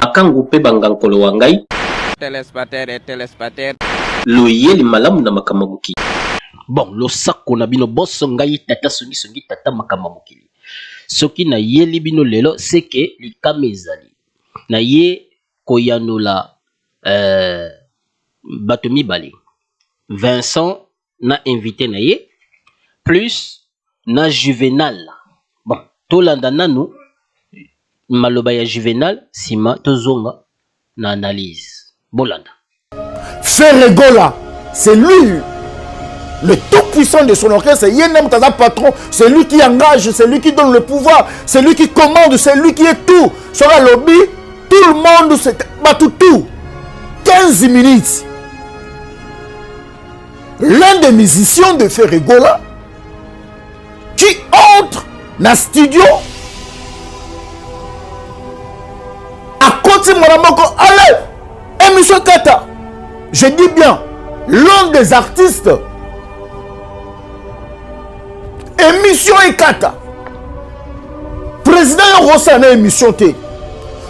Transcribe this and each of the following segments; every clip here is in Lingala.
Akangu pe bangankolo wangai Telespater loyeli malamu na makamamuki. Bon, lo sako na bino bosso ngai tata songi tata makamamukili. Soki na yeli bino lelo seke likame ezali. Na ye koyanula bato mibale. Vincent na invité na ye plus na Juvenal. Bon, tolanda nanu maloba ya Juvenal sima tozonga na analyse. Bolanda. Ferregola, c'est lui, le tout-puissant de son orchestre. Yenem Taza patron, c'est lui qui engage, c'est lui qui donne le pouvoir, c'est lui qui commande, c'est lui qui est tout. Sur un lobby, tout le monde, c'est tout. 15 minutes. L'un des musiciens de Ferregola qui entre dans le studio à côté de Moramoko, allez, émission Kata. Je dis bien, l'un des artistes, émission Ekata, président Rossana émission T,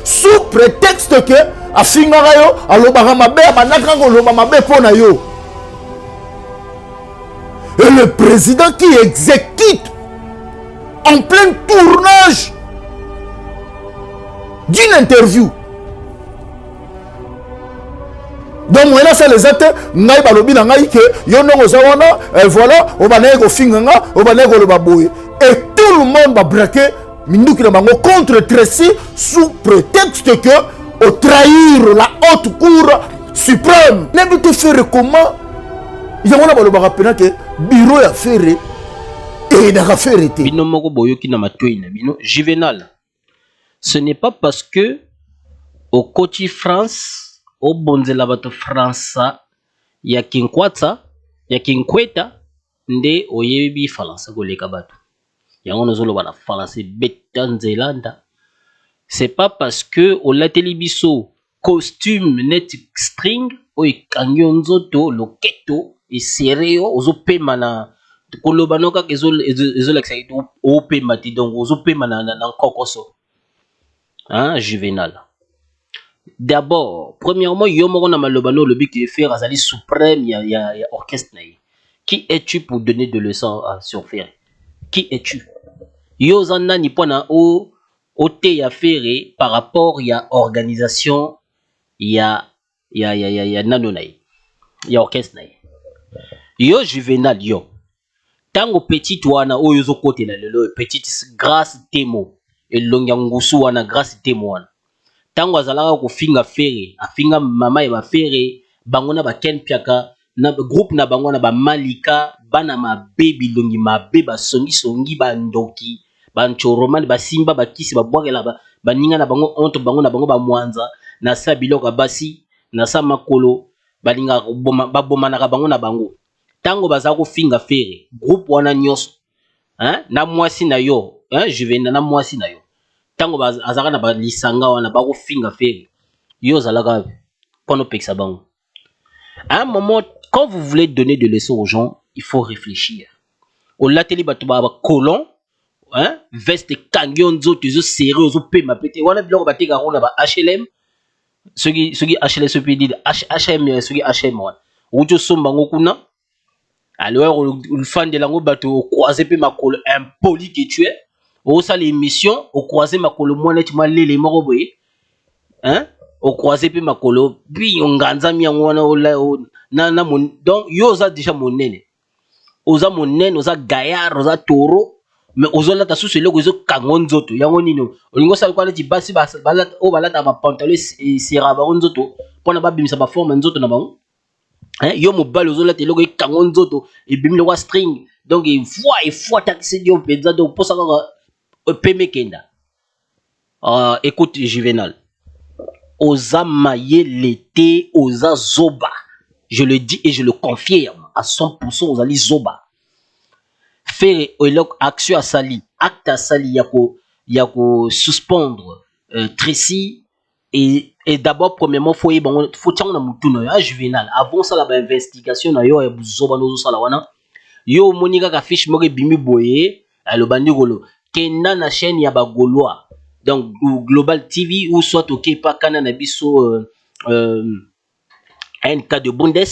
sous prétexte que a Fingarayo, a Lobaramabe, a Manakrango Lobamabe Ponayo. Et le président qui exécute en plein tournage d'une interview. Donc moi ça les actes ngai balobi na ngai que yo ndongo zawana voilà on va nego finganga on va nego le baboye et tout le monde va braquer minduki na bango contre Tracy sous prétexte que au trahir la haute cour suprême n'importe tout faire comment ils ont baloba rappeler que bureau ya ferré et na ferré té bino moko boyoki na matoi na bino Juvenal. Ce n'est pas parce que au Côte France au bonzela bato Fransa ya Kinkwata ya Kinkweta nde oyebi Faransa koleka bato yango nozolo bana Faransa beta nzelanda. C'est pas parce que au lateli biso costume net string o ikangi nzoto loketo et séreo ozo pema na koloba noka ezo lakisa o pema ti donc ozo pema na kokoso hein Juvenal. D'abord, premièrement, yomo na malobano le but de faire azali suprême ya orchestre naï. Qui es-tu pour donner de leçons sur Ferré? Qui es-tu? Yo zana ni pona o te ya Ferré par rapport ya organisation ya nano naï. Ya orchestre naï. Yo Juvenal yo. Tango petit wana o yozo kote la lelo petite grâce témo et longangusu wana grâce témo wana. Tango azalaka kofinga Ferré afinga mama eba Ferré bango na ba Ken Piaka na groupe na bango na ba Malika bana mabe bilongi mabe ba songi ba ndoki ba nchoroman ba simba ba kisi ba bwakela ba ninga na bango onto bango na bango ba mwanza na sa biloka basi na sa makolo balinga ba bomanaka bango na bango. Tango bazaka kofinga Ferré groupe wana nyos hein na mwasi na yo hein Juvenal na mwasi na yo tango azaka na ba lisanga wana ba ko finga Ferré yo zalaka pono peksa bango. À un moment quand vous voulez donner des leçons aux gens il faut réfléchir au lateli bato ba colon hein veste kangyo nzoto zo serré zo pema pété wana biloko bateka rona ba HLM ceux qui HLM se peut dire HM ceux qui HM wana ujo somba ngokuna alors le fan de lango bato croiser pe makolo impoli que tu es au ça l'émission au croisé makolo moi net ma lele moko boye hein au croisé pe makolo puis on ganza mi ngwana na donc yo za déjà monene oza monene oza gaillard oza taureau mais ozola ta sous le gozo kango nzoto yango nino olingo sa kwa leti basi bala o balata ba pantalon sera ba nzoto pona ba bimisa ba forme nzoto na bango hein yo mobali ozola te logo kango nzoto e bimile wa string donc il faut taxer dio penza donc pour ça Pemekenda. Écoute Juvenal. Oza maye l'été, oza zoba. Je le dis et je le confirme à 100% ozali zoba. Faire action à sali, acte à sali yako ya ko suspendre Tracy et d'abord premièrement faut tchanga na mutuno ya Juvenal avant ça la ba investigation na yo ya buzoba no sala wana yo monika ka fiche moko bimi boye le bandi golo kenda na chaîne ya ba Gaulois donc Global TV ou soit OK pas kana na biso un cas de Bundes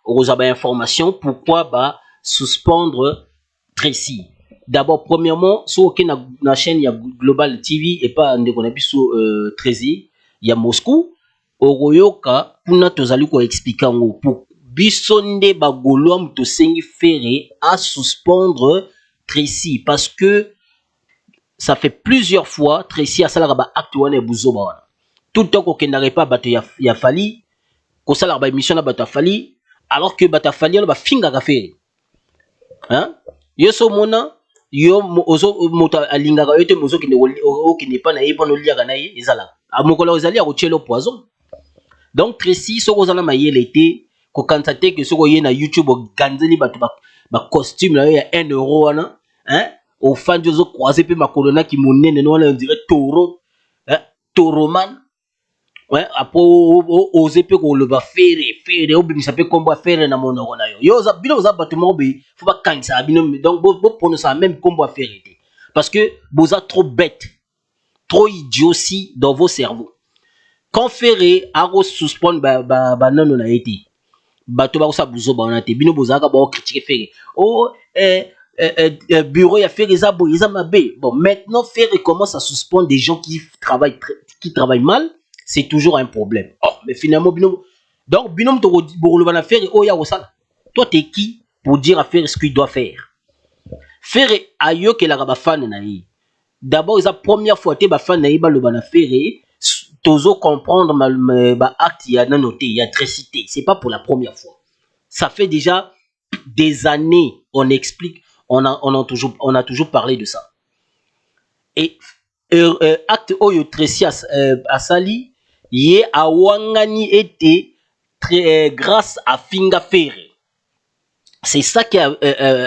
aux information pourquoi ba suspendre Tracy. D'abord premièrement sur aucune na chaîne ya Global TV et pas ndeko na biso Tracy ya Moscou oroyoka puna tozali ko expliquer ngo pour biso nde ba Gaulois muto sengi feré à suspendre Tracy parce que ça fait plusieurs fois Tracy a salaka ba acte wana buzoba wana tout le temps ko kendare pas bato ya fali ko salaka ba émission na bato fali alors que bato fali ba finga ka feré hein yo so mona yo ozo moto alingaka yo te mozo ki ne pas na ye pono liaka na ye ezala amokola ozali ko chelo poison donc Tracy soko zana mayele te ko kantate que soko ye na YouTube ganzeli bato ba costume na yo ya 1 euro wana hein au fan de zo croiser pe makolona ki monene no on dirait taureau hein taureau man ouais après oser pe ko le ba faire obimisa pe kombo faire na monoko na yo yo za bino za bato mo be faut pas kanisa bino donc bo prononcer ça même kombo faire parce que vous êtes trop bête trop idiot aussi dans vos cerveaux quand ferré a suspendre ba non na été bato ba sa buzo ba on a te bino bozaka ba critiquer ferré oh bureau ya ferré za bo isa mabe bon maintenant ferré commence à suspendre des gens qui travaillent mal c'est toujours un problème oh mais finalement bino donc bino to bo na ferré oh ya osala toi t'es qui pour dire à faire ce qu'il doit faire ferré ayo que la ba fan na yi d'abord la première fois te ba fan na yi ba le na ferré tozo comprendre ba acte ya na noté ya Tracy c'est pas pour la première fois ça fait déjà des années on explique on a toujours parlé de ça et acte oyo Tracy asali ye awangani était grâce à Finga Ferré c'est ça qui a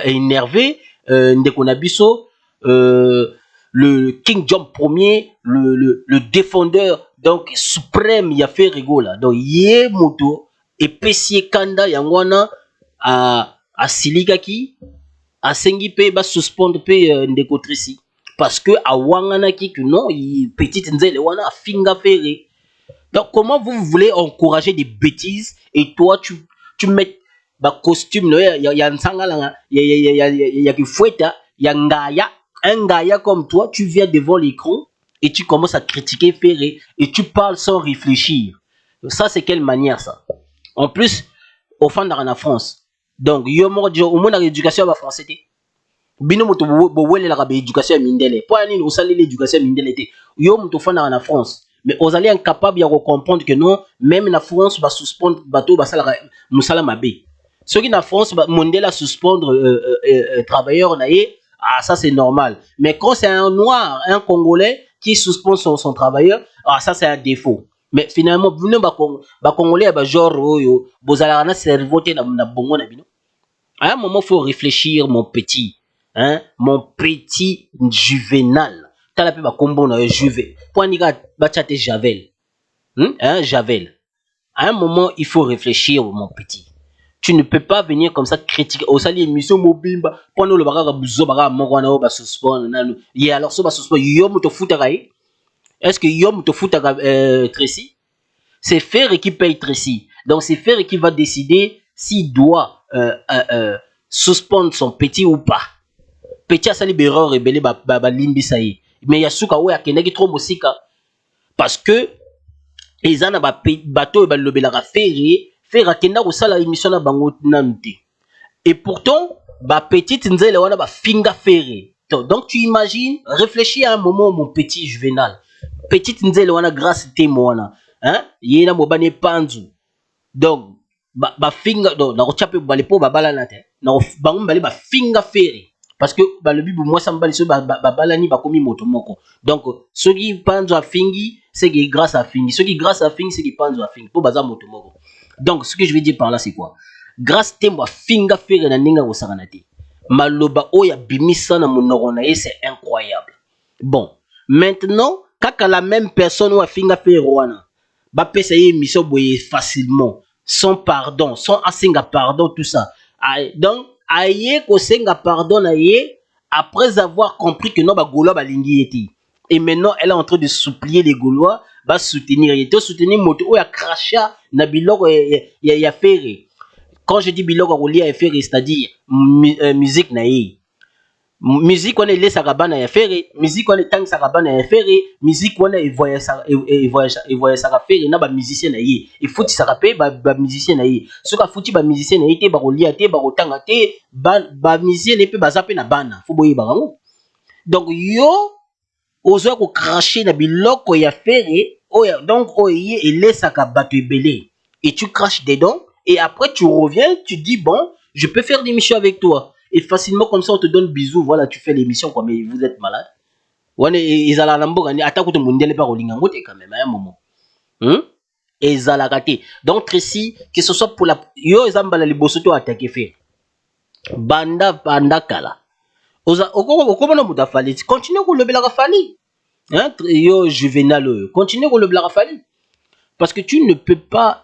énervé ndeko na biso le King John Ier le défendeur donc suprême ya Ferré là donc ye moto epesi kanda yangwana a silikaki a sengi pe ba suspendre pe ndeko Tracy parce que a wangana ki que non petite nzele wana a Finga Ferré donc comment vous voulez encourager des bêtises et toi tu mets ba costume ya nsangala ya ki foueta ya ngaya un gars comme toi tu viens devant l'écran et tu commences à critiquer Ferré et tu parles sans réfléchir ça c'est quelle manière ça en plus au fond dans la France donc yo mo au moins l'éducation va français té bino moto bo wele la ba éducation mindele pour ani no sali l'éducation mindele té yo moto fond dans la France mais aux allez incapable de comprendre que non même la France va suspendre bateau ba sala musala mabe ceux qui na France mondela suspendre travailleurs naé ah ça c'est normal mais quand c'est un noir un congolais qui suspend son travailleur ah ça c'est un défaut mais finalement vous ne ba congolais ba genre oyo bozala na cerveau te na bongo na bino à un moment faut réfléchir mon petit hein mon petit Juvenal tala pe ba kombo na Juve poinika ba chate Javel hein Javel à un moment il faut réfléchir mon petit tu ne peux pas venir comme ça critiquer au sali émission mobimba pendant le baka buzo baka mokwana ba suspend nanu et alors so ba suspend yo moto futaka est-ce que yo moto futaka Tracy c'est Ferré qui paye Tracy donc c'est Ferré qui va décider s'il doit suspendre son petit ou pas petit a sali berreur rebelle ba limbi ça y mais yasuka we akendaki trop mosika parce que ezana ba bateau ba lobelaka Ferré Ferré kenda ko sala émission na bango nanute et pourtant ba petite nzele wana ba Finga Ferré donc tu imagines réfléchis à un moment mon petit Juvenal petite nzele wana grâce témo wana hein yena mobane panzu donc ba Finga donc na ko chape bale po ba bala na te na bango bale ba Finga Ferré parce que ba le bibu moi ça mbali so ba balani ba komi moto moko donc ceux qui panzu a Fingi c'est grâce à Fingi ceux qui grâce à Fingi c'est qui panzu a Fingi po baza moto moko donc ce que je veux dire par là c'est quoi grâce tembo Finga Ferré na ninga ko sakana te maloba oya bimisa na monoko na ye c'est incroyable bon Maintenant, quand la même personne ou a finga fait Rwanda, bah pesa y émission boye facilement, sans pardon, sans asinga pardon, tout ça. Donc, aye ko senga pardon aye, après avoir compris que non, bah Gaulois bah lingi eti. Et maintenant, elle est en train de supplier les Gaulois, bah soutenir. Il était soutenir moto, ou ya crachat, na biloko ya ferré. Quand je dis biloko roulier ya ferré, c'est-à-dire musique naïe. Musique on est les sarabana ya ferré, musique on est tang sarabana ya ferré, musique on est voyage ça ferré na ba musicien naïe. Il faut que ça rappelle ba musicien naïe. Ce qu'a foutu ba musicien naïe te ba roulier te ba otanga te ba musicien ne peut ba zapper na bana. Faut boyer barango. Donc yo ozo ko cracher na biloko ya ferré, donc oye et laisse à bato belé. Et tu craches dedans et après tu reviens, tu dis bon, je peux faire des missions avec toi. Et facilement comme ça on te donne bisous, voilà, tu fais l'émission quoi, mais vous êtes malade. Ouais, ils allaient à l'ambour, attaque tout le monde pas au lingangote quand même à un moment. Et ils allaient rater. Donc Tracy, que ce soit pour la yo ils ambala les bossoto attaquer fait. Banda kala. Oza okomona muta fali, continue ko lebela ka fali. Hein, yo Juvenal, continue ko lebela ka fali. Parce que tu ne peux pas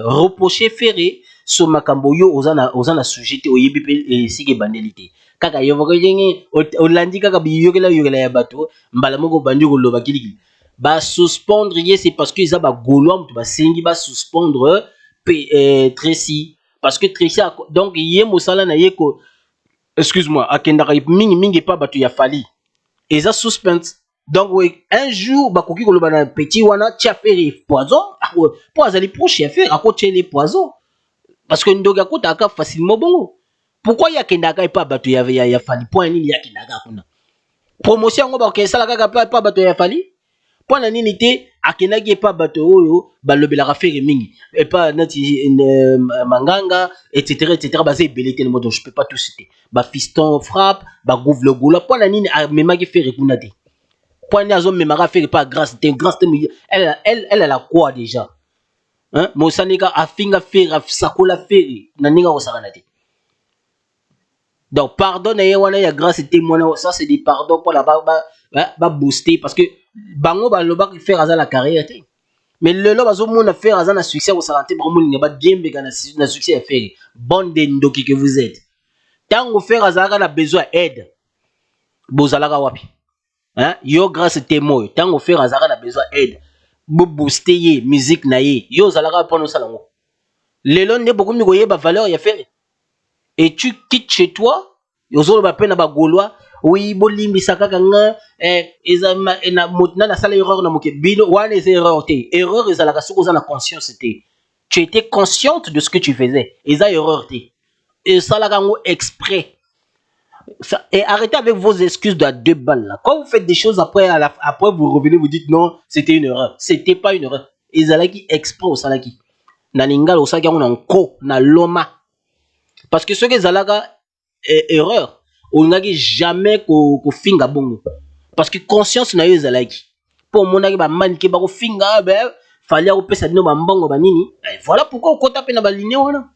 reprocher Ferré sur makambo yo ozana sujeté oyebi pe sike bandelité. Kaka yo vakoyengi olandi kaka biyokela ya bato mbala moko bandi ko loba kiliki. Ba suspendre ye c'est parce que ça ba Gaulois mutu ba sengi ba suspendre Tracy parce que Tracy donc ye mosala na ye ko excuse-moi akenda mingi pa bato ya fali. Et ça suspense. Donc oui, un jour bakoki ko loba na petit wana tia faire poison, poison les proches ya faire à côté les poisons parce que ndoga kota ka facilement bongo. Pourquoi ya kendaka pas bato ya fali point nini ya kendaka kuna. Promotion ngo ba ke sala kaka pas bato ya fali. Point na nini te akenaki pas bato oyo ba lobela ka faire mingi et pas nati manganga etc ba c'est belité le mode je peux pas tout citer. Ba fiston frappe, ba gouvre le goula point na nini même qui faire kuna te. Point à zone mais m'a fait pas grâce elle a la quoi déjà hein mosanika afinga faire sakola faire na ninga osakana te donc pardonne et wana ya grâce témoin ça c'est des pardons pour la ba booster parce que bango ba loba faire azala carrière te mais le loba zo mona faire azana succès au santé vraiment ni ba diembe kana na succès à faire bonne de ndoki que vous êtes tango faire azala na besoin aide bozalaka wapi. Hein? Yo grâce témoin, tant on fait Razara a besoin d'aide. Bo booster ye, musique na ye. Yo zalaka pour nous salango. Lelon ne beaucoup mieux ba valeur ya faire. Et tu quittes chez toi, yo zo ba pena ba Gaulois, oui bolimbi sakaka nga ezama na motna na sala erreur na moke bino wana les erreurs té. Erreur ezalaka soko za na conscience té. Tu étais consciente de ce que tu faisais. Eza erreur té. Et ça la gango exprès. Ça, et arrêtez avec vos excuses de 2 balles là. Quand vous faites des choses après, après vous revenez, vous dites non, c'était une erreur. C'était pas une erreur. Ezalaki exprès au salaki. Na ningal au salaki on ko na loma. Parce que ce que zalaka erreur, on n'a jamais ko finga bongo. Parce que conscience na yo zalaki. Pour mon ba manike ba ko finga fallait au pesa dino ba mbongo ba nini. Voilà pourquoi on compte pe na ba ligne wana.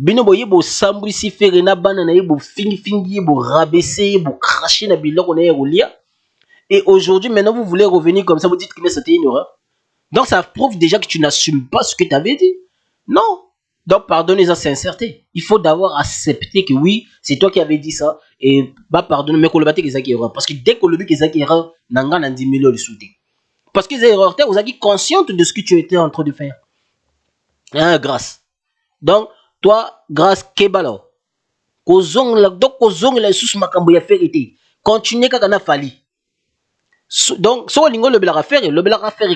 Bino boye bo sambri si faire na bana na ye bo fingi bo rabaisser bo cracher na biloko na yerolia et aujourd'hui maintenant vous voulez revenir comme ça vous dites que c'était une erreur donc ça prouve déjà que tu n'assumes pas ce que tu avais dit non donc pardonnez sa sincérité il faut d'abord accepter que oui c'est toi qui avais dit ça et bah pardonner mais qu'on le batte que ça qui erreur parce que dès qu'on le dit que ça qui erreur nanga na 10 millions de souté parce que les erreurs vous êtes consciente de ce que tu étais en train de faire hein grâce donc toi grâce kebalo kozongla donc kozongla sous makambo ya vérité continuer kaka na fali donc so lingo le bela faire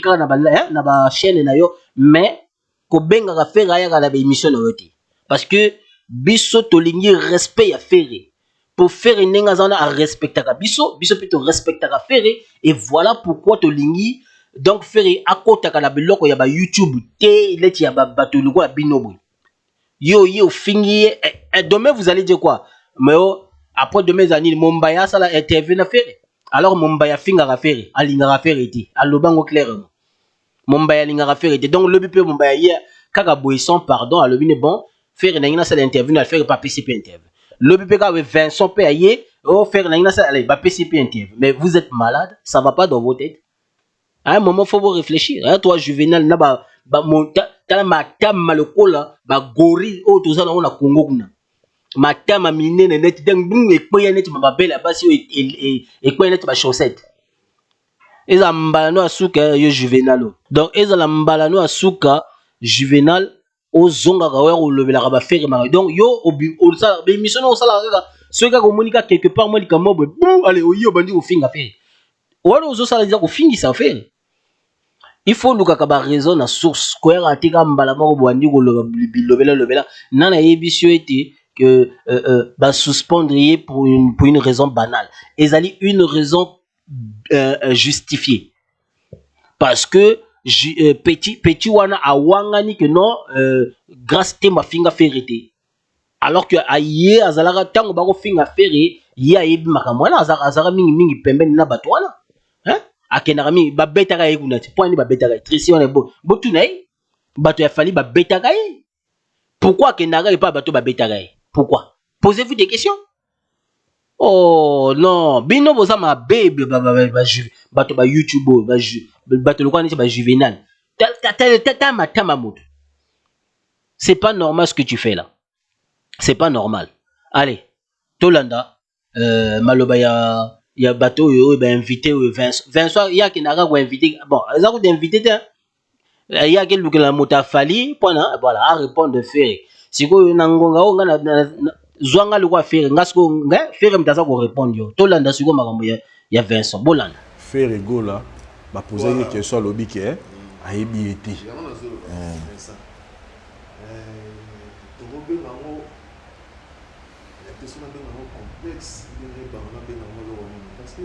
kaka na ba chaîne na yo mais ko benga ka faire ya na ba émission na yote parce que biso to lingi respect ya faire pour faire nenga zana a respecter ka biso plutôt respecter ka faire et voilà pourquoi to lingi donc faire akota ka na biloko ya ba YouTube te leti ya ba batuluko ya binobo yo fingi demain vous allez dire quoi mais après demain années Mombaya ça la intervient à faire alors Mombaya finga à faire alinga à faire été alobango clairement Mombaya linga à faire été donc le bipé Mombaya hier kaka boisson pardon à le bon faire na ça l'interview à faire pas PCP interview le bipé ka 20 son pe aye oh faire ça, allez, bah PCP interview. Mais vous êtes malade, ça va pas dans vos têtes. À un moment, faut vous réfléchir. Hein, toi, Juvenal, na ba monta, t'as ma tam malokola, ba gorille, oh tout ça là on a Congo kuna. Ma tam a miné net, donc boum et quoi net ma belle là-bas et quoi net ma chaussette. Eza mbalano asuka yo Juvenal. Donc eza la mbalano asuka Juvenal ozonga kawe kolobela ba faire mari. Donc yo au ça be mission au sala kaka ceux qui communiquent quelque part moi likamo boum allez oyo bandi ofinga faire. Wala ozo sala disa ko fingi ça faire. Il faut luka ka ba raison na source ko ya tika mbala moko bwandi ko lobela nana yebisio ete que ba suspendre pour une raison banale. Ezali une raison justifiée. Parce que petit wana awangani que non grâce te ma finga ferrete. Alors que aye azalaka tango bako finga ferre ya yebi makamwana azara mingi pembeni na batwana. Hein? Akenaka mingi ba betaka ye kuna point ba betaka trisi on est beau. Botu nai bato ya fali ba betaka ye. Pourquoi akenaka pas bato ba betaka ye? Pourquoi? Posez-vous des questions? Oh non, bino boza ma baby bato ba YouTube bato lokwa neti ba Juvenal. Tama moto. C'est pas normal ce que tu fais là. C'est pas normal. Allez, Tolanda maloba ya bato yo ba invité Vincent ya ki naka ko invité bon, ça ko d'invité ya ki lukela mota fali pona voilà à répondre de faire. Siko na ngonga o ngana zwanga lokwa faire ngasko nga faire mtaza ko répondre yo. Tolanda siko makambo ya Vincent Bolanda. Faire gola ba poser une question lobi ke ayebi ete. Complexe, parce que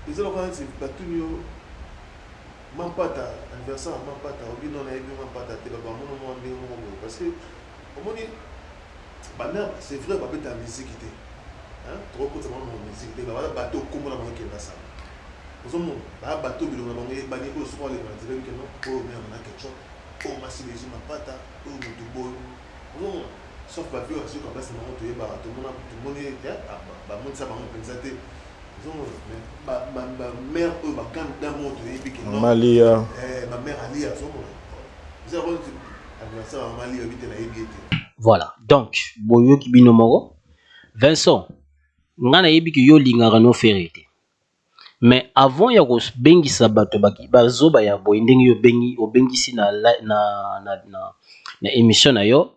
les gens qui ont mampata anniversaire mampata obi non na ebi mampata te ba mono mo ndé mo parce que omoni ba mère c'est vrai ba beta musique té hein trop ko tama mo musique té ba bato kombo na mo ke na ça ozomo ba bato bilo na mo ba ni ko so le na dire que non o mais on a quelque chose o masile ji mampata o mutu boyo ozomo sauf ba vie aussi comme ça na to yeba to mona to moni té ba mo ça ba mo pensa té ma mère ma gamme d'un monde et Malia ma mère Ali à son moment voilà donc boyo ki bino moko Vincent ngana yebi ki yo lingaka no ferete mais avant ya ko bengisa bato baki bazoba ya boy ndenge yo bengi obengisi na émission na yo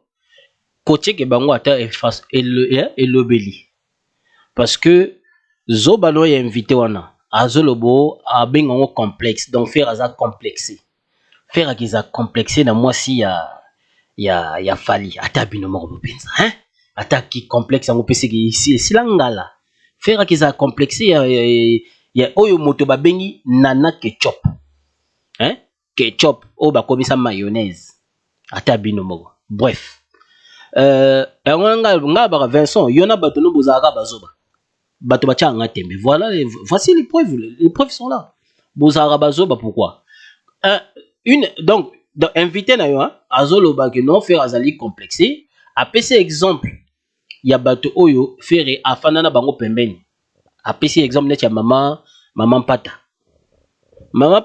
kotie ke bango ata efface elobeli parce que Zobalo est invité wana azolobo a bengango complexe donc faire aza complexé faire akiza complexé na moi si ya fali ata bino moko penza hein ata ki complexe ngo pese ki ici silangala faire akiza complexé ya oyo moto ba bengi nana ketchup hein ketchup o ba komisa mayonnaise ata bino moko bref nga ba Vincent yona bato no bozaka bazoba bato batia nga tembe voilà voici les preuves sont là bozara bazoba pourquoi donc invité na yo azolo ba que non faire azali complexé apesi exemple ya bato oyo faire afana bango pembeni apesi exemple net ya mama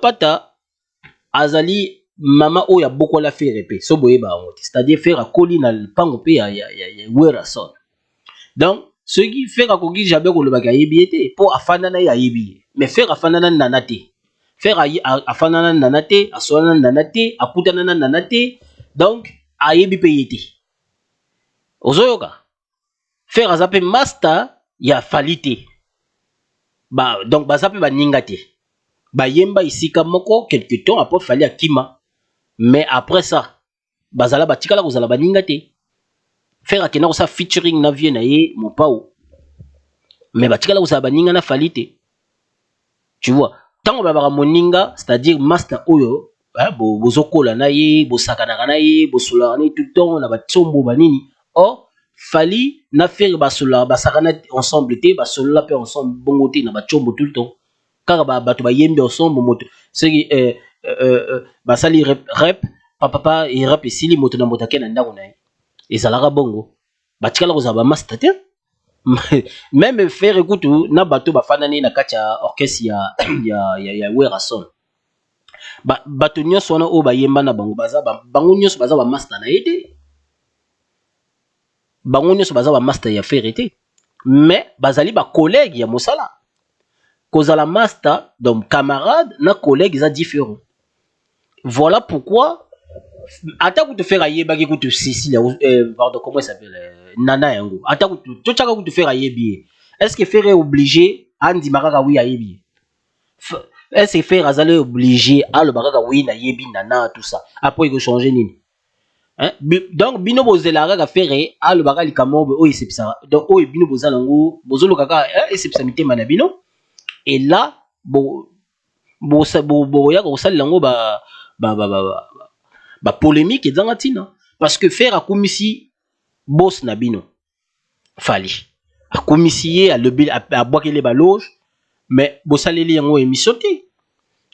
pata azali mama oyo abokola faire pe so boye ba ngote c'est-à-dire faire akoli na pango pe ya wera son donc ce qui fait que j'avais ko lobaka yebiete pour afanana ya yebi mais faire afanana nanate faire afanana nanate aswana nanate akutana nanate donc ayebi peyete ozoyoka faire azape master ya falite ba donc bazape baningate ba yemba isika moko quelque temps après fali akima mais après ça bazala batikala kozala baningate faire akena ko sa featuring na vie na ye mon pao mais batikala ko sa baninga na falite tu vois tango ba moninga c'est-à-dire master oyo bozokola na ye bosakana na ye bosola na tout le temps na batsombo banini oh fali na faire basola basakana ensemble te basola pe ensemble bongo te na batsombo tout le temps kaka bato ba yembe ensemble moto c'est basali rep papa et rap esili moto na moto akena ndako na ye ezalaka bongo batikala kozala bamaster te Même faire écoute na bato bafanani na kati ya orchestre ya Werason. Bato nyonso wana oyo bayemba na bango bango nyonso baza ba master na été. Bango nyonso baza ba master ya faire été. Mais bazali ba collègue ya mosala. Kozala master donc camarade na collègue ça différent. Voilà pourquoi attaque te faire ayeba ki kutu Cécile pardon comment il s'appelle Nana yango attaque to chaka kutu faire ayebi est-ce que faire est obligé andi makaka oui ayebi est-ce que faire azali obligé à le makaka oui na yebi Nana tout ça après il faut changer nini hein donc bino bozela kaka faire à le makaka likamo o isepisa donc o bino bozala ngo bozolo kaka isepisa mitema na bino et là bo ya ko sala ngo ba polémique et zangatina parce que faire a commissi boss nabino fali a commissi a le a boakele ba loge mais bo saleli yango émission té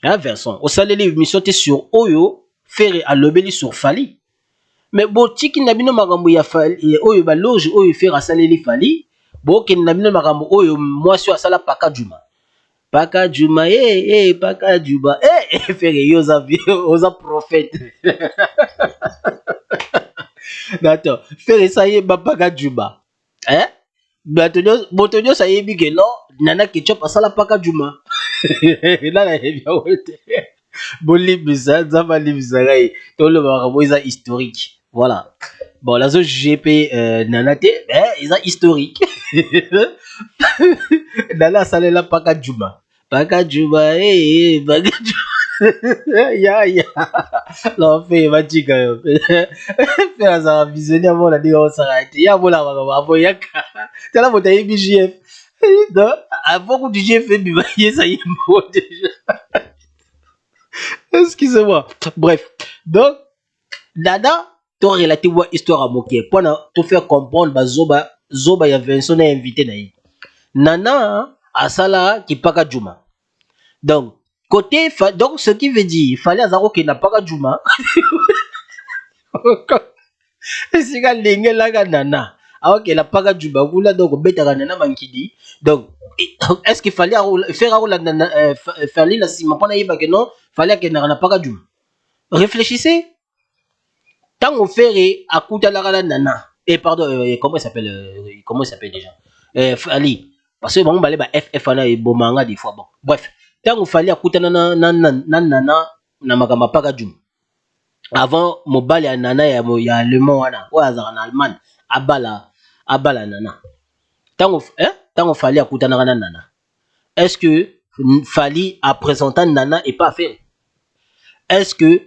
hein version o saleli émission té sur oyo faire a lobeli sur fali mais bo tiki nabino makambo ya fali oyo ba loge oyo faire a saleli fali bo ken nabino makambo oyo mwasi asala paka juma Paka Juma, Paka Juba, faire yosa osa prophète. D'accord, faire ça y est, Paka Juba. Hein? Botonyo ça y est, big là, nana ketchup à la Paka Juma. Là, la bien, Boli bizarre, Zavali bizarre, tout le monde historique. Voilà. Bon, la zone GP Nanate, ils sont historiques. Nana salé la Paka Juma. Paka Juma, Paka Juma. Ya. Non, fais, va chica. Fais ça, visionner avant la diga, on s'arrête. Ya, voilà, avant, yaka. T'as la bouteille BGF. Non, avant que du GF, ça y est, bon, déjà. Excusez-moi. Bref. Donc, Nana, tu as relaté une histoire à moquer. Pour te faire comprendre, Zoba y avait un invité naï. Nana, à Sala, qui pas Juma. Donc, côté, donc, ce qui veut dire, il fallait Azaro qui n'a pas Juma. C'est quand l'ingé là, Nana. Alors qu'il n'a pas Juma. Vous là, donc, bête à Nana Mankidi. Donc, est-ce qu'il fallait faire la ciment pour n'aïba que non, fallait qu'il n'a pas Juma. Réfléchissez. Tant on fait à Koutalara Nana, et pardon, comment il s'appelle déjà Ali, parce que bon, bah, FF et Bomanga des fois, bon, bref, tant on fallait à Koutana Nana, Namakama Pagadjum. Avant, mon bal et Nana, il y a le mot en Allemagne, Abala Nana. Tant on fallait à Koutana Nana. Est-ce que Fali à présenter Nana et pas faire? Est-ce que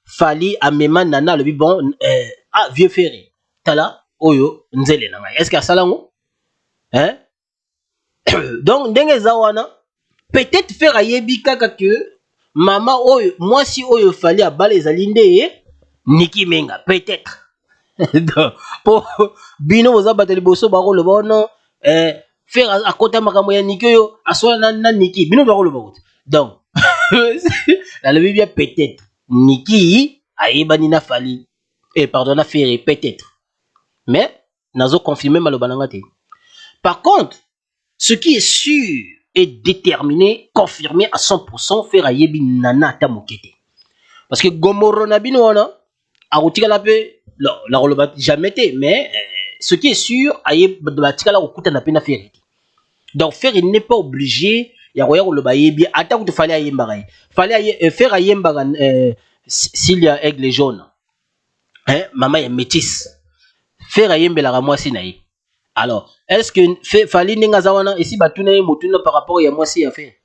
Fali a même Nana le bon vieux ferré tala oyo nzele na ngai est-ce que ça lango hein donc ndenge zawana peut-être faire ayebi kaka que maman oyo moi si oyo Fali a balé ezalinde Niki Menga peut-être donc pour bino oza bateli boso bako le bon faire à côté makambo ya Niki oyo aswa na Niki bino bako le bon donc la le bien peut-être Niki ayebani na Fali pardon na Ferré peut-être mais nazo confirmer malobananga te. Par contre ce qui est sûr et déterminé confirmé à 100% faire ayebi Nana ta mokete parce que Gomoro na bino wana arutika la pe la roloba jamais te mais ce qui est sûr ayeba tika la okuta na pe na Ferré donc Ferré n'est pas obligé ya roya roloba yebi ata ku te fallait ayemba ray fallait faire ayemba s'il y a aigle jaune hein maman est métisse faire ayembe la moi si naï alors est-ce que Fali ninga zawana ici batuna motuna par rapport à moi si a fait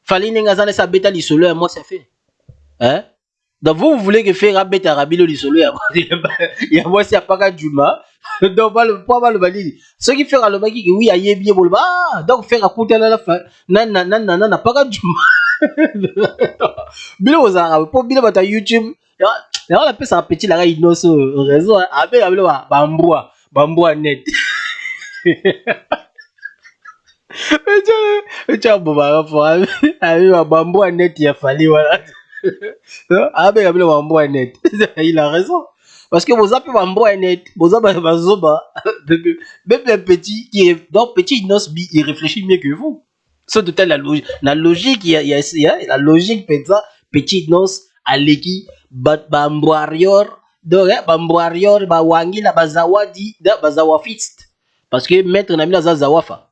Fali ninga zana sa beta lisolo à moi ça fait hein donc vous voulez que faire beta rabilo lisolo ya moi si a pas Juma donc pas le valide ce qui fait le baki oui ayebi bolba donc faire akuta na pas Juma bilo za pour bilo bata YouTube ya la pesa petit la inoso réseau abe abilo bambua net tu boba fo abi bambua net ya Fali voilà abe abilo bambua net il a raison Parce que vous avez un bon net, vous avez un zoba, même un petit qui est, donc petit Nosbi, il réfléchit mieux que vous. C'est tout la logique. La logique, il y a la logique, petit Nos, Aleki, Bamboarior, donc, Bamboarior, Bawangi, la Bazawadi, Bazawafist. Parce que maître n'a mis la Zawafa.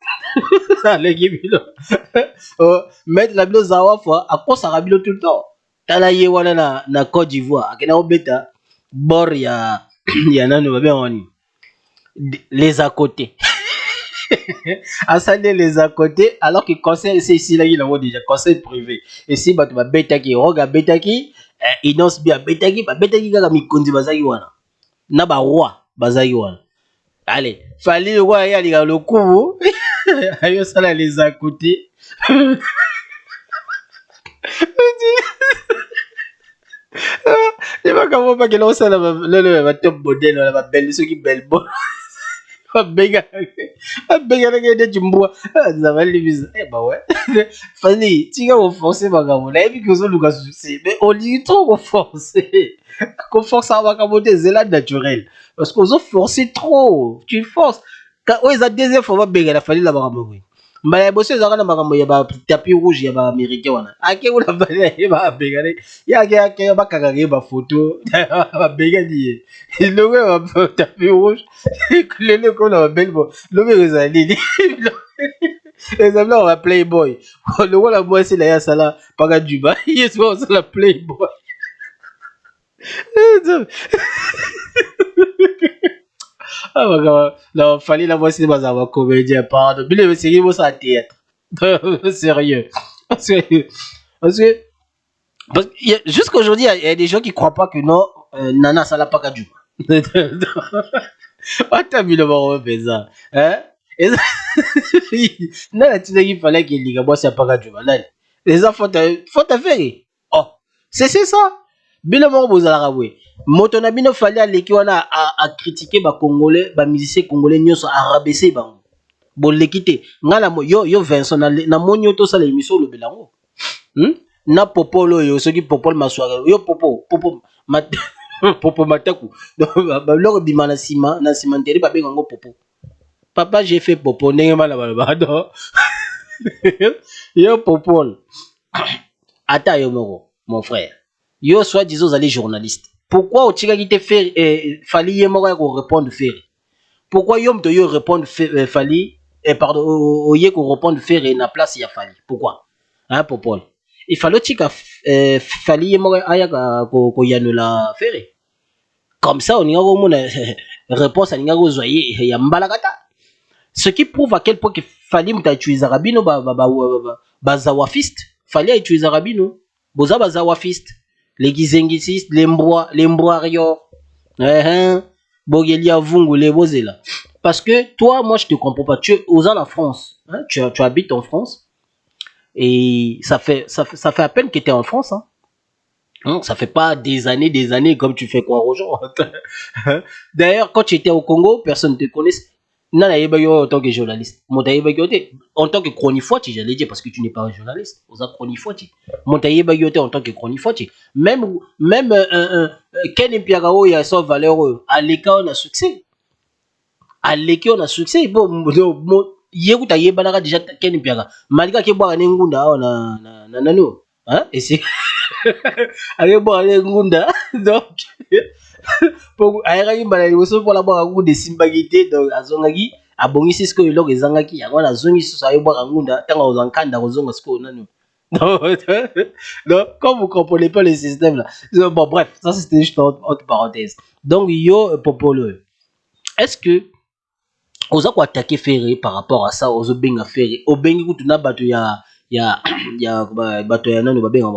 Maître n'a mis la Zawafa, à quoi ça rabilo tout le temps? Tala ye wana na Côte d'Ivoire, akena obeta, bord ya nano babe wani. Les à côté. Asande les à côté, alors que conseil, c'est ici là, il a déjà conseil privé. Et si tu vas bêta qui, roga bêta qui, inonce bien bêta qui, kaka mikondi bazaki wana. Na ba roi bazaki wana. Allez, fallait le roi y aller dans le coup. Ayo sala les à côté. Je sais pas comment pas que l'on sala le top modèle, la belle, ceux qui belle bon. Bega de Jumbo, ça va les viser. Eh bah ouais. Fanny, tu vas forcer ma gamme. Là, il faut que nous succès. Mais on dit trop forcer. Qu'on force à vacamoter, c'est là naturel. Parce qu'on a forcé trop. Tu forces. Quand on est à deuxième fois, Bega, la Fanny là-bas. Mais les bossés, ils ont un tapis rouge, il y a un américain. À qui on a fait, il y a un Bega. Il y a un photo. Bega dit. Il y a un tapis rouge. Le qu'on a belle bon. Le mec est allé. Les amis on va Playboy. Le roi la moi c'est la sala paga Dubaï. Il est sur la Playboy. Ah ma gars, là fallait la voici dans un comédien pardon. Mais le série moi ça théâtre. Sérieux. Parce que jusqu'aujourd'hui il y a des gens qui croient pas que non Nana ça la paga Dubaï. Attends, mais le marron fait ça. Hein? Non, tu dis qu'il fallait qu'il dise que moi, c'est pas grave. Les enfants, faut te faire. Oh, c'est ça. Mais le marron, vous allez avouer. Motonabino fallait aller à critiquer les Congolais, les musiciens congolais, nous à rabaisser. Bon, l'équité. Yo, Vincent, na monyo to ça l'émission le belango. Na popolo yo, ceux qui popol ma soirée. Yo, popo, popo mataku loko bima na cimenterie ba bengango popo papa j'ai fait popo ndenge mala bala do yo popo ata yo moko mon frère yo soit disons vous allez journaliste pourquoi au tika qui te faire fali ye moko ko répondre faire pourquoi yo mto yo répondre fali pardon au ye ko répondre faire na place ya fali pourquoi hein popo il fallait tika fali ye moko aya ko yanula faire. Comme ça, on y a une réponse à Yambalagata. Ce qui prouve à quel point qu'il fallait utiliser Rabino, Bazawafiste. Fallait utiliser Rabino. Boza Bazawafiste. Les Gizengisistes, les Mbroarior. Bogelia Vungu, les Bozela. Parce que toi, moi, je te comprends pas. Tu es aux en France. Hein? Tu habites en France. Et ça fait à peine que tu es en France. Hein? Ça fait pas des années comme tu fais croire aux gens. D'ailleurs, quand tu étais au Congo, personne ne te connaissait. Non, en tant que journaliste. En tant que chronifoiti, j'allais dire, parce que tu n'es pas un journaliste. Aux chronifoiti. En tant que chronifoiti. Même, Ken Mpiagao, il y a son valeur. À l'école, on a succès. À l'école, on a succès. Bon, Yéguta Yébanaga déjà Ken Mpiaga. Malgré que boire un ngunda, on a nano. Hein? Et c'est. Allez boire les ngunda. Donc, pour aérien balaye aussi pour la boire un goût de simbagité donc azongaki abongi sisko iloko ezangaki yango na zongi so ayo boire un ngunda tanga ozankanda ozonga sko nanu. Donc comme vous comprenez pas le système là. Bon bref, ça c'était juste entre parenthèses. Donc yo popolo. Est-ce que oza ko attaquer Ferré par rapport à ça ozo benga Ferré obengi kutuna bato ya bato ya nanu babenga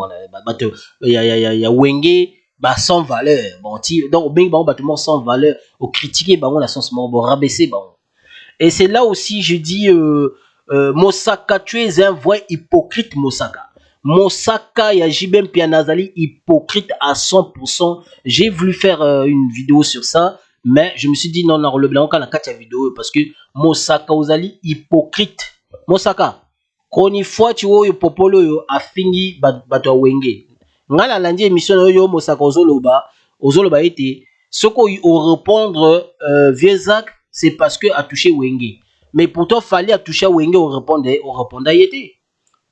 bato ya wenge bah sans valeur bon donc ben bon bâtiment sans valeur au critiquer bah on la sens bon rabaisser bon et c'est là aussi je dis Mosaka tu es un vrai hypocrite Mosaka ya Jibem Pianazali hypocrite à 100%. J'ai voulu faire une vidéo sur ça mais je me suis dit non le blanc quand la 4 vidéo parce que Mosaka Ozali hypocrite Mosaka koni fois tu vois popolo yo afingi bato wenge ngala landi émission yo Mosaka ozoloba ete ce qu'on répondre vieux Zach, c'est parce que a touché Wenge. Mais pourtant fallait a touché Wenge on répondait y était.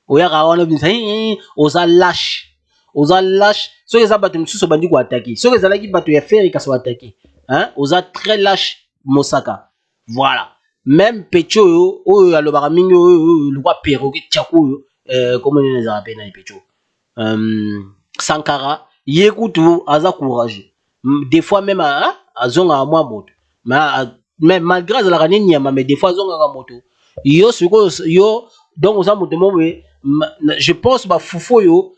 Oyara on a dit osa lâche. Osa lâche. Ceux qui ont battu monsieur bandi ko attaquer. Ceux qui ont qui battu faire et qui sont attaquer. Hein? Osa très lâche Mosaka. Voilà. Même Pecho o alo baramingo le roi perroquet tchako comment on les appelle dans Pecho. Sankara yekutu aza courageux. Des fois même à zonga à moi moto. Mais malgré la ranine nyama mais des fois zonga à moto. Yo suko yo donc osa moto mo je pense ba fufo yo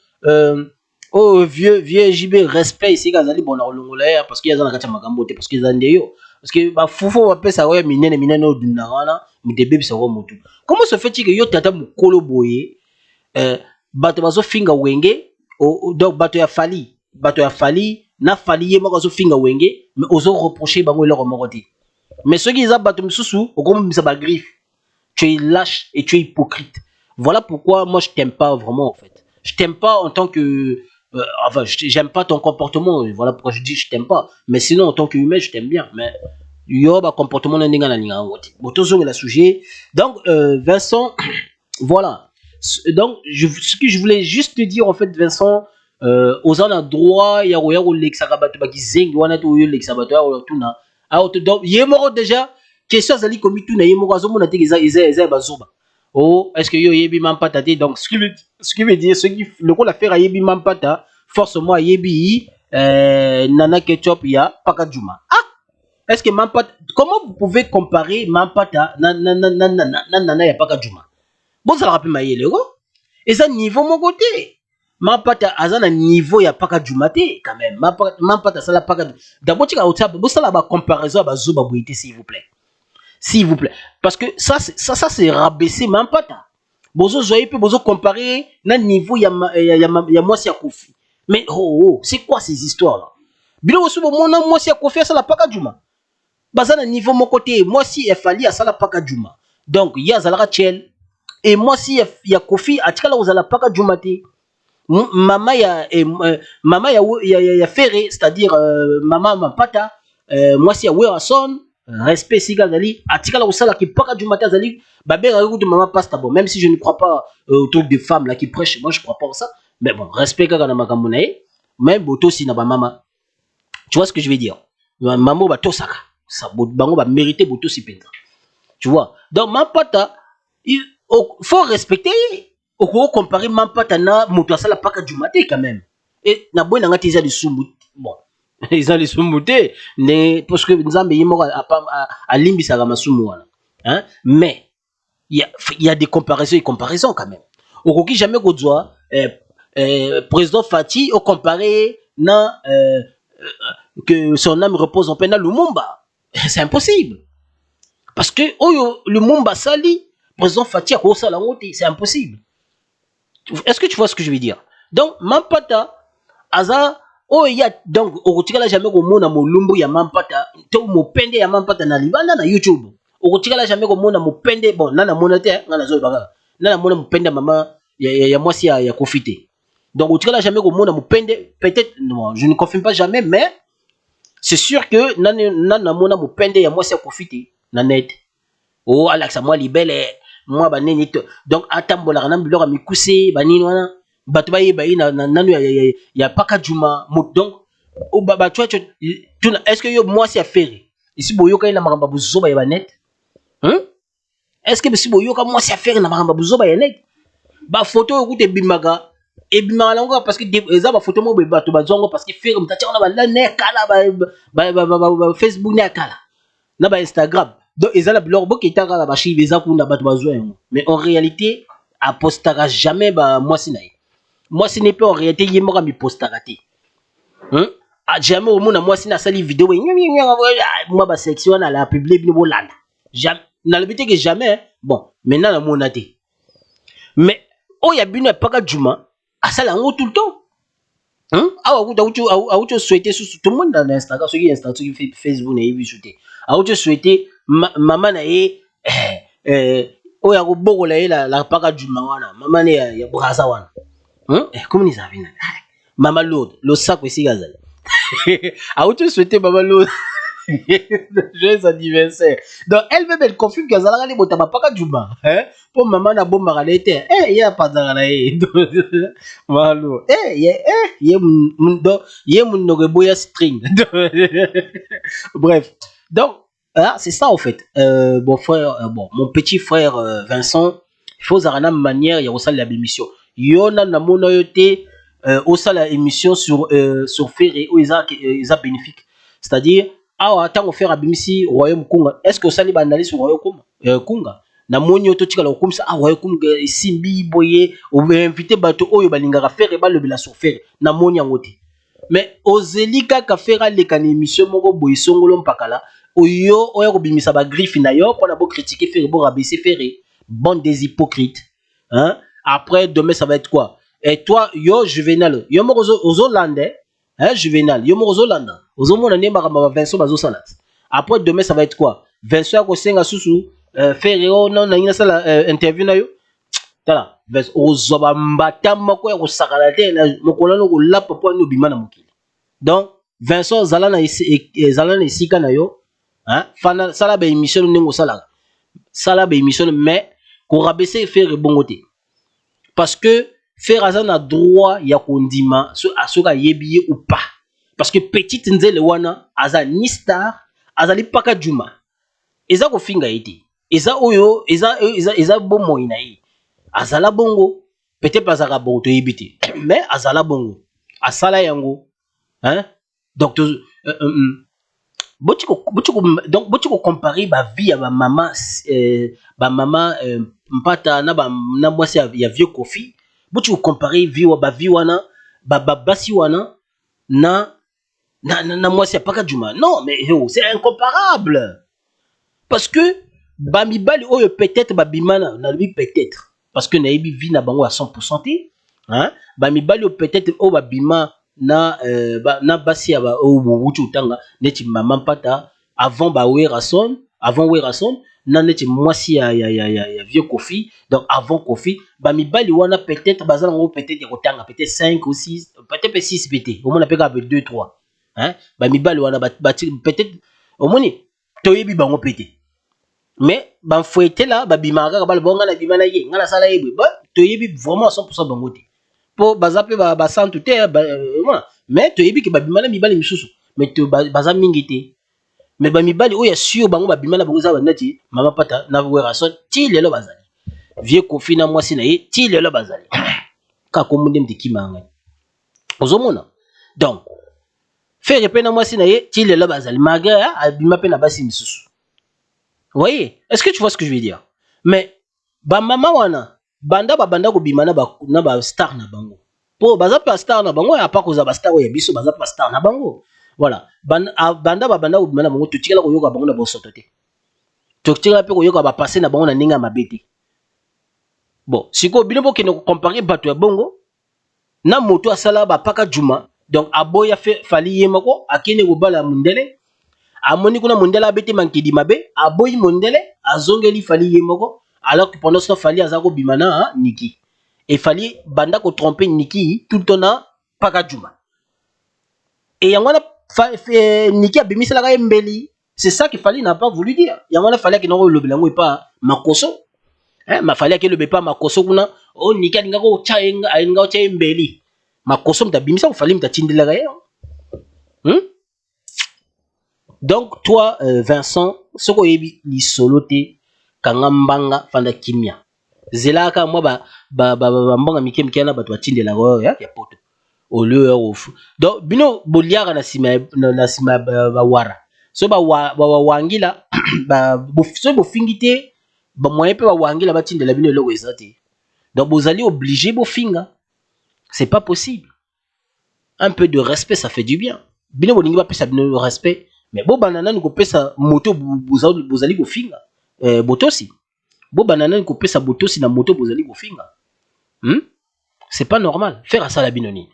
oh vieux JB respect ici gazali bon na longola parce qu'il y a dans la kacha makambo parce qu'ils en yo parce que ba fufo va pesa ouais minene odunana mudebe bisa ko moto. Comment se fait-il que yo tata mukolo boye bato bazo finga wenge donc bato ya fali na fali ye moko zo finga wenge mais ozo reprocher bango leur moroti mais ceux qui ont bato misusu okomo bisa ba griffe tu es lâche et tu es hypocrite. Voilà pourquoi moi je t'aime pas vraiment en fait. Je t'aime pas en tant que enfin j'aime pas ton comportement, voilà pourquoi je dis je t'aime pas, mais sinon en tant qu'humain je t'aime bien, mais yo ba comportement na ninga na ninga ngoti botozo la sujet. Donc Vincent voilà. Donc ce que je voulais juste te dire en fait Vincent aux en droit ya roya lexa bato ba kizengi wana to yo lexa bato ya tuna auto donc yemoro déjà question zali komi tuna yemoro azomona te eza bazoba. Oh, est-ce que yo yebi mampata te donc ce qui veut dire ce qui le coup l'affaire a yebi mampata forcément yebi nana ketchup ya pakajuma. Ah, est-ce que mampata comment vous pouvez comparer mampata nana ya pakajuma? Bon ça rappelle maïle go. Et ça niveau mon côté. Mampata azana niveau ya pakajuma te quand même. Mampata ça la pakajuma. D'abord tu as autre bon ça la comparaison ba zoba boité s'il vous plaît. S'il vous plaît. Parce que ça c'est rabaisser Mampata. Bozo zoye pe bozo comparer na niveau ya moi si ya Kofi. Mais c'est quoi ces histoires là? Bilo osu bo mona moi si ya Kofi ça la pakajuma. Bazana niveau mon côté moi si il fallait ça la pakajuma. Donc ya zalaka chel et moi si ya Kofi atikala ozala pakajuma te. Mama ya ferré c'est-à-dire maman Mampata moi si ya Werason respect si gazali atikala usala qui paka du matin zali babera de maman pasta bon même si je ne crois pas au truc de femmes là qui prêchent moi je crois pas en ça mais bon respect kaka na makambo na ye même boto si na ba mama tu vois ce que je veux dire maman ba tosaka ça bango ba mériter boto si penza tu vois donc Mampata il faut respecter au comparer Mampata na moto asala paka du matin quand même et na boy na ngati za de sumbu bon ils ont les soumoutés parce que Nzambe yimo a limbisa ga masumu wana hein mais il y a des comparaisons et comparaisons quand même okoki jamais kozwa président Fati au comparer na que son âme repose en paix na Lumumba c'est impossible parce que oyo Lumumba sali président Fati a ko sala ngoti c'est impossible. Est-ce que tu vois ce que je veux dire? Donc Mampata aza oh il y a donc okotikala jamais komona molumbu ya Mampata to mopende ya Mampata na libanda na YouTube okotikala jamais komona mopende bon nana mona te ngana zo baka nana mona mopende mama ya mwasi ya Kofite donc okotikala jamais komona mopende peut-être non je ne confirme pas jamais mais c'est sûr que nana mona mopende ya mwasi ya Kofite na net oh Alexa moi libele moi baneni to donc atambola na biloko mikuse banini wana bato bayeba ina nanu ya pakajuma donc o baba tu est-ce que yo moi si affaire ici boyoka ina makamba buzoba ya net hein est-ce que si boyoka moi si affaire na makamba buzoba ya net ba photo okute bimaga et bimala ngo parce que eza ba photo mo be bato bazongo parce que faire mtacha na ba la ne kala ba Facebook ne kala na ba Instagram donc ezala biloko bokitaka la ba chi beza kunda bato bazongo mais en réalité apostara jamais ba moi si naï. Moi ce n'est pas en réalité yemora mi postaraté hein jamais au monde moi si na sali vidéo moi ba section na la publier bino bolanda jamais na le but que jamais bon maintenant na monaté mais oh ya bino paka juma asala ngo tout le temps hein auto souhaiter tout le monde dans Instagram ceux qui Instagram ceux qui Facebook na yebi souhaiter auto souhaiter maman na ye oh ya go bokola ye la paka juma wana maman ya braza wana hein comment ils avaient maman Lourdes le sac aussi gazali Ah, où tu souhaitais, maman Lou? Joyeux anniversaire. Donc, elle-même, elle confirme que Zalanga les botama pas qu'à Juba. Hein? Pour maman, na bombe maralete. Eh, il y a pas d'arrêt. Malo. Eh, il y a mon noréboya string. Bref. Donc, ah, c'est ça, en fait. Bon, frère, mon petit frère Vincent, il faut zarana manière, il y a aussi la émission. Yona na mona yote, aussi la émission sur Ferré, où ils ont bénéfique. C'est-à-dire, awa tango faire abimisi royaume kunga est-ce que ça li bandali sur royaume kunga na moni oto tika la kumisa royaume kunga simbi boye ou inviter bato oyo balingaka faire ba lebela sur faire na moni yangote mais ozelika ka faire les kan émission moko boye songolo mpakala oyo oya ko bimisa ba griffe na yo pour na bo critiquer faire bo rabaisser faire bande des hypocrites hein après demain ça va être quoi et toi yo Juvenal yo moko ozo landais hein, Juvenal, yo moko Zolanda. Ozomona ne makamba Vincent bazo sala. Après demain ça va être quoi? Vincent ko senga susu faire non na ina sala interview na yo. Tala, Vincent ozoba mbata moko ya ko sakala te na mokolo no ko lapa po no bimana mokili. Donc Vincent zalana isika na yo, hein? Fana sala ba émission ningo sala. Sala ba émission mais ko rabaisser faire bongote. Parce que faire azana droit ya kondima asoka yebiye ou pas parce que petite nzele wana aza ni star azali paka juma eza ko finga ete eza oyo eza bomo ina yi azala bongo peut-être pas azaka bongo to yebite mais azala bongo asala yango hein donc donc boti ko comparer ba vie ya ba maman mpata na mwasi ya vieux Kofi. Tu comparer vie wana basi wana na moi c'est pas ka Juma non mais c'est incomparable parce que bamibali oyo peut-être babimana na lui peut-être parce que naibi vie na bango à 100% hein bamibali peut-être o babima na basi ya ba o wutu utanga neti maman pata avant Werason na neti mwasi ya vieux Kofi donc avant Kofi bamibali wana peut-être bazala ngo peut-être ya kotanga peut-être 5 ou 6 peut-être 6 pt au moins apeka 2 3 hein bamibali wana peut-être au moins toyebi bango pété mais fouetté là babimaka ba bonga na bimana ye ngala sala yebwe ba toyebi vraiment 100% bango te po bazape ba santu te mais toyebi ke babimana mibali misusu mais to baza mingi te mais bamibali oyo sûr bango babimana bango za banati mama pata na Werason ti lelo bazali vieux Kofi na mwasi na ye ti lelo bazali ka komunde mdikimanga ozomona donc faire pe na mwasi na ye ti lelo bazali malgré abima pe na basi misusu. Vous voyez, est-ce que tu vois ce que je veux dire? Mais ba mama wana banda ko bimana na ba star na bango po baza pa star na bango ya pa ko za ba star ya biso baza pa star na bango. Voilà, banda ko bimana bango tutikela ko yoka bango na bosoto te. Tutikela pe ko yoka ba passer na bango na ninga mabete. Bon, siko bino bo kene ko comparer bato ya bongo na moto asala ba paka Juma donc aboya fali yemako akene ko bala mundele amoni kuna mundele abete mankidi mabe aboyi mundele azongeli fali yemako alors que pendant ce temps fali azako bimana Niki et fali banda ko tromper Niki tout le temps na paka Juma et yangwana Niki abimisela ka mbeli. C'est ça qu'il fallait n'a pas voulu dire. Yangwana fallait que non le belango et pas makoso. Hein, ma fallait que le bepa makoso kuna oh Niki alinga ko chaenga alinga cha mbeli. Makoso mtabimisa fallait mtatindela ka yo. Donc toi Vincent soko yebi li solote kangambanga fanda kimia. Zelaka moi ba mbanga mike na bato atindela ko ya poto. Au lieu of donc bino boliara na sima ba wara so ba wangila ba so bo fingite ba moyen pe ba wangila ba tindela bino loko ezate donc vous allez obligé bo finga c'est pas possible. Un peu de respect ça fait du bien bino bolingi ba pesa bino respect mais bo banana ni ko pesa moto vous allez go finga botosi bo banana ni ko pesa botosi na moto vous allez go finga c'est pas normal faire ça la binoni.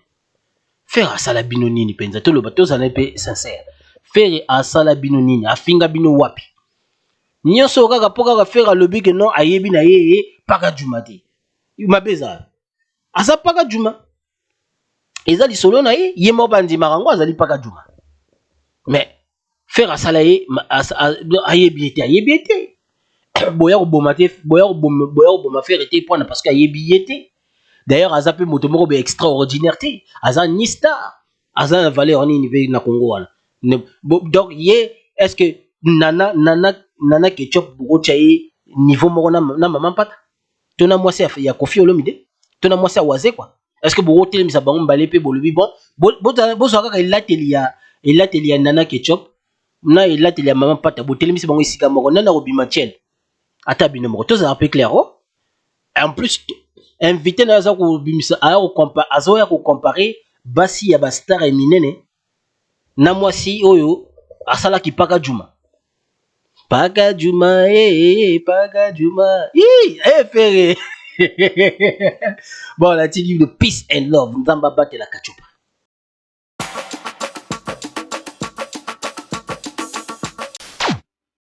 Faire asala bino nini penza to lo bato zana pe sincère faire asala bino nini afinga bino wapi nyonso kaka poka ka faire lobi que non ayebi na ye paka Juma te mabeza asa paka Juma eza lisolo na ye ye mo bandi marango azali paka Juma mais faire asala ye ayebi ete boya koboma te boya koboma faire ete pona parce que ayebi ete d'ailleurs aza pe moto moko be extraordinaire te aza ni star aza na valeur ni niveau na Congo wana donc ye est-ce que nana Ketchup bokotia ye niveau moko na mama mpata to na mwasi ya Koffi Olomide to na mwasi ya Waze quoi est-ce que bokotelemisa bango mbale pe bolobi bon bozwa kaka elateli ya nana Ketchup na elateli ya mama mpata botelemisi bango esika moko nana kobima tiele ata bino moko tozala pe clair en plus invité na aza kobimisa azoya kocompare basi ya bastar eminene na mwasi oyo asalaki paka Juma paka Juma paka Juma frère bon la tiki de peace and love nzamba batela Kachupa